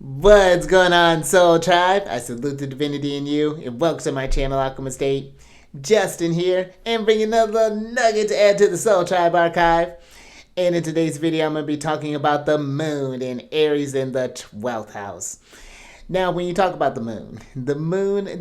What's going on, Soul Tribe? I salute the divinity in you, and welcome to my channel, Alchemist. Justin here, and bringing another nugget to add to the Soul Tribe archive. And in today's video, I'm going to be talking about the moon in Aries in the 12th house. Now, when you talk about the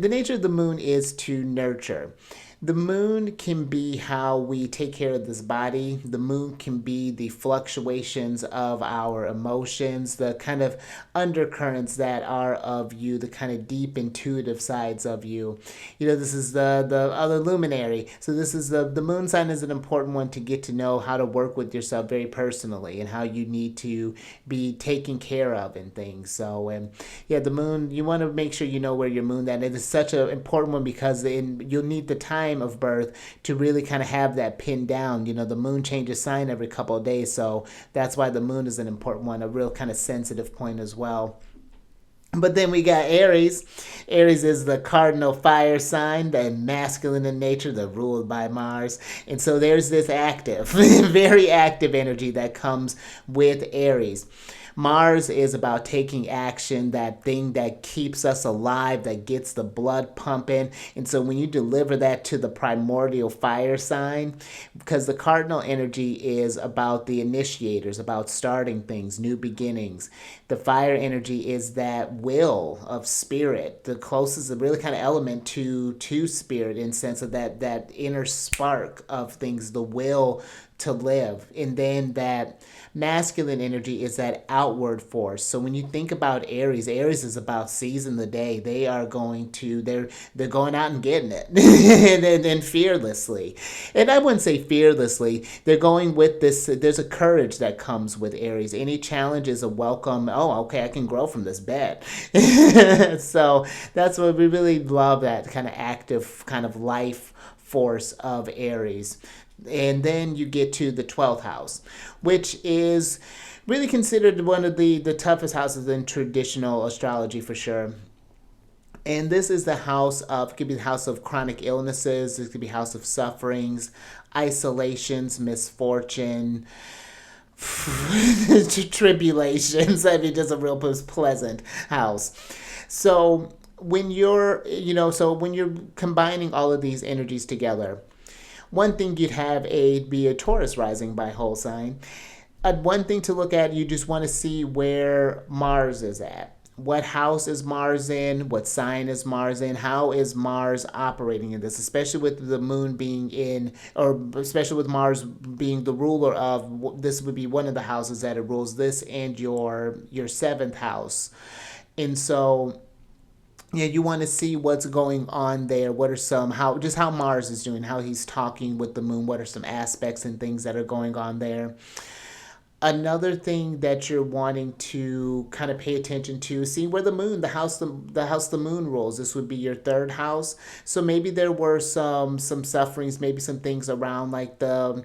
nature of the moon is to nurture. The moon can be how we take care of this body. The moon can be the fluctuations of our emotions, the kind of undercurrents that are of you, the kind of deep intuitive sides of you. You know, this is the other luminary. So this is the moon sign is an important one to get to know how to work with yourself very personally and how you need to be taken care of and things. So, and yeah, the moon, you want to make sure you know where your moon that it is such an important one because you'll need the time of birth to really kind of have that pinned down. You know, the moon changes sign every couple of days, so that's why the moon is an important one, a real kind of sensitive point as well. But then we got Aries. Aries is the cardinal fire sign, the masculine in nature, the ruled by Mars. And so there's this active, very active energy that comes with Aries. Mars is about taking action, that thing that keeps us alive, that gets the blood pumping. And so when you deliver that to the primordial fire sign, because the cardinal energy is about the initiators, about starting things, new beginnings. The fire energy is that will of spirit, the closest, really kind of element to spirit in sense of that inner spark of things, the will to live. And then that masculine energy is that outward force. So when you think about Aries, Aries is about seizing the day. They are going to they're going out and getting it and fearlessly. And I wouldn't say fearlessly. They're going with this. There's a courage that comes with Aries. Any challenge is a welcome. Oh, okay, I can grow from this bed. So that's what we really love, that kind of active kind of life force of Aries. And then you get to the 12th house, which is really considered one of the toughest houses in traditional astrology for sure. And this is the house of, it could be the house of chronic illnesses, it could be house of sufferings, isolations, misfortune, tribulations. I mean, just a real pleasant house. So when you're combining all of these energies together, one thing you'd have be a Taurus rising by whole sign. One thing to look at, you just want to see where Mars is at. What house is Mars in? What sign is Mars in? How is Mars operating in this? Especially with the moon being in, or especially with Mars being the ruler of, this would be one of the houses that it rules, this and your seventh house. And so yeah, you want to see what's going on there. What are how Mars is doing, how he's talking with the moon. What are some aspects and things that are going on there? Another thing that you're wanting to kind of pay attention to, see where the moon, the house the moon rules. This would be your third house. So maybe there were some sufferings, maybe some things around like the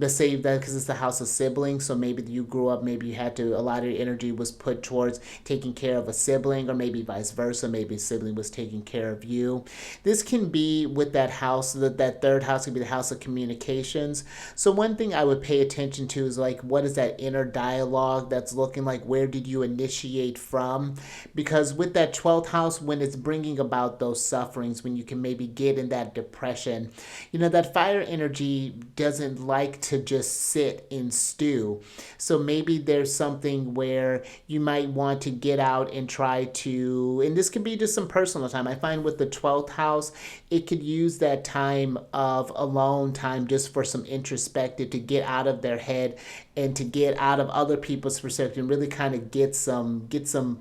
say that because it's the house of siblings. So maybe you grew up, maybe you had to, a lot of your energy was put towards taking care of a sibling, or maybe vice versa. Maybe a sibling was taking care of you. This can be with that house, that third house could be the house of communications. So one thing I would pay attention to is like, what is that inner dialogue that's looking like? Where did you initiate from? Because with that 12th house, when it's bringing about those sufferings, when you can maybe get in that depression, that fire energy doesn't like to just sit and stew. So maybe there's something where you might want to get out and try to, and this could be just some personal time. I find with the 12th house, it could use that time of alone time just for some introspective, to get out of their head and to get out of other people's perspective and really kind of get some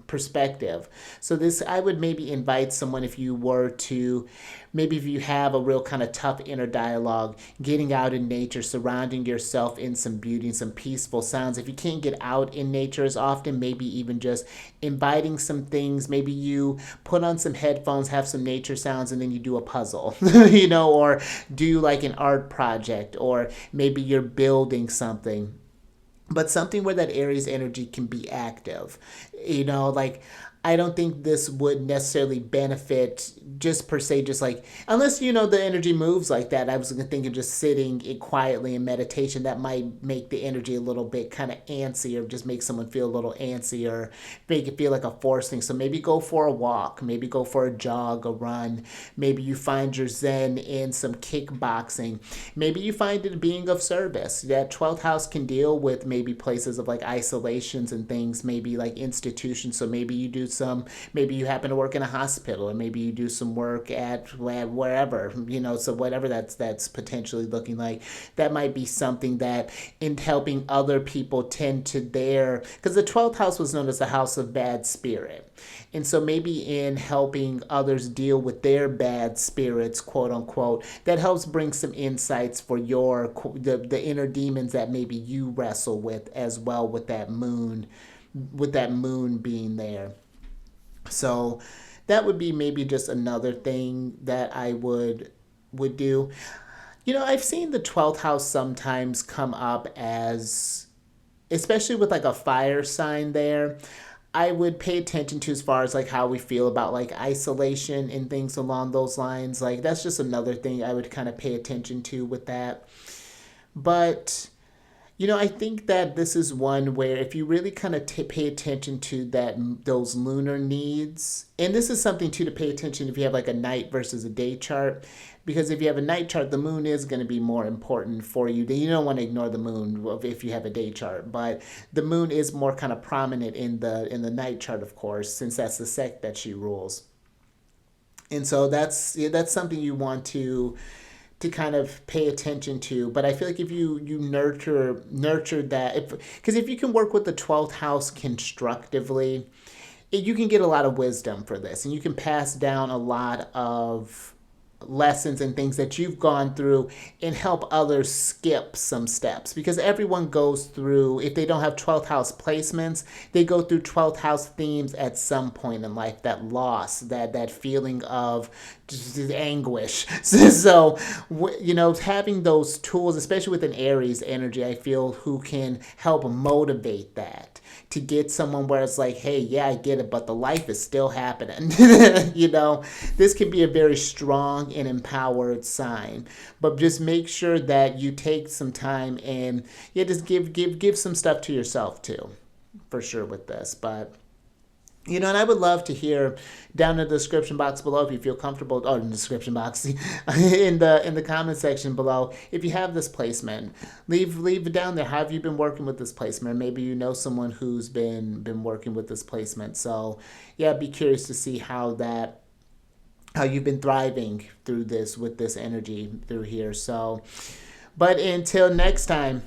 perspective. So this, I would maybe invite someone, if you were to, maybe if you have a real kind of tough inner dialogue, getting out in nature, surrounding yourself in some beauty and some peaceful sounds. If you can't get out in nature as often, maybe even just inviting some things. Maybe you put on some headphones, have some nature sounds, and then you do a puzzle, or do like an art project, or maybe you're building something. But something where that Aries energy can be active. Like I don't think this would necessarily benefit just per se, just like, unless, the energy moves like that. I was thinking just sitting it quietly in meditation, that might make the energy a little bit kind of antsy, or just make someone feel a little antsy, or make it feel like a forced thing. So maybe go for a walk, maybe go for a jog, a run. Maybe you find your zen in some kickboxing. Maybe you find it being of service. That 12th house can deal with maybe places of like isolations and things, maybe like institutions. So maybe you do maybe you happen to work in a hospital, or maybe you do some work at wherever, so whatever that's potentially looking like. That might be something that in helping other people tend to because the 12th house was known as the house of bad spirit. And so maybe in helping others deal with their bad spirits, quote unquote, that helps bring some insights for the inner demons that maybe you wrestle with as well, with that moon being there. So that would be maybe just another thing that I would do. I've seen the 12th house sometimes come up as, especially with like a fire sign there, I would pay attention to as far as like how we feel about like isolation and things along those lines. Like that's just another thing I would kind of pay attention to with that. But I think that this is one where if you really kind of pay attention to those lunar needs, and this is something too to pay attention if you have like a night versus a day chart, because if you have a night chart, the moon is going to be more important for you. You don't want to ignore the moon if you have a day chart, but the moon is more kind of prominent in the night chart, of course, since that's the sect that she rules. And so that's something you want to kind of pay attention to. But I feel like if you nurture that, because if you can work with the 12th house constructively, you can get a lot of wisdom for this, and you can pass down a lot of lessons and things that you've gone through and help others skip some steps, because everyone goes through, if they don't have 12th house placements, they go through 12th house themes at some point in life. That loss, that feeling of just anguish. So having those tools, especially with an Aries energy, I feel, who can help motivate that, to get someone where it's like, hey, yeah, I get it, but the life is still happening. This can be a very strong and empowered sign. But just make sure that you take some time and just give some stuff to yourself too, for sure, with this. But and I would love to hear down in the description box below, if you feel comfortable, or in the description box, in the comment section below, if you have this placement, leave it down there. How have you been working with this placement? Or maybe you know someone who's been working with this placement. So yeah, be curious to see how you've been thriving through this, with this energy through here. So, but until next time,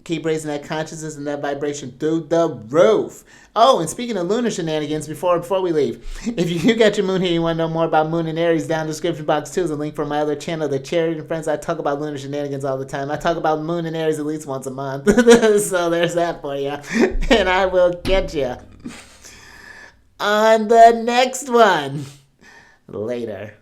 keep raising that consciousness and that vibration through the roof. Oh, and speaking of lunar shenanigans, before we leave, if you got your moon here, you want to know more about Moon and Aries, down in the description box too is a link for my other channel, The Charity and Friends. I talk about lunar shenanigans all the time. I talk about Moon and Aries at least once a month. So there's that for you. And I will catch you on the next one. Later.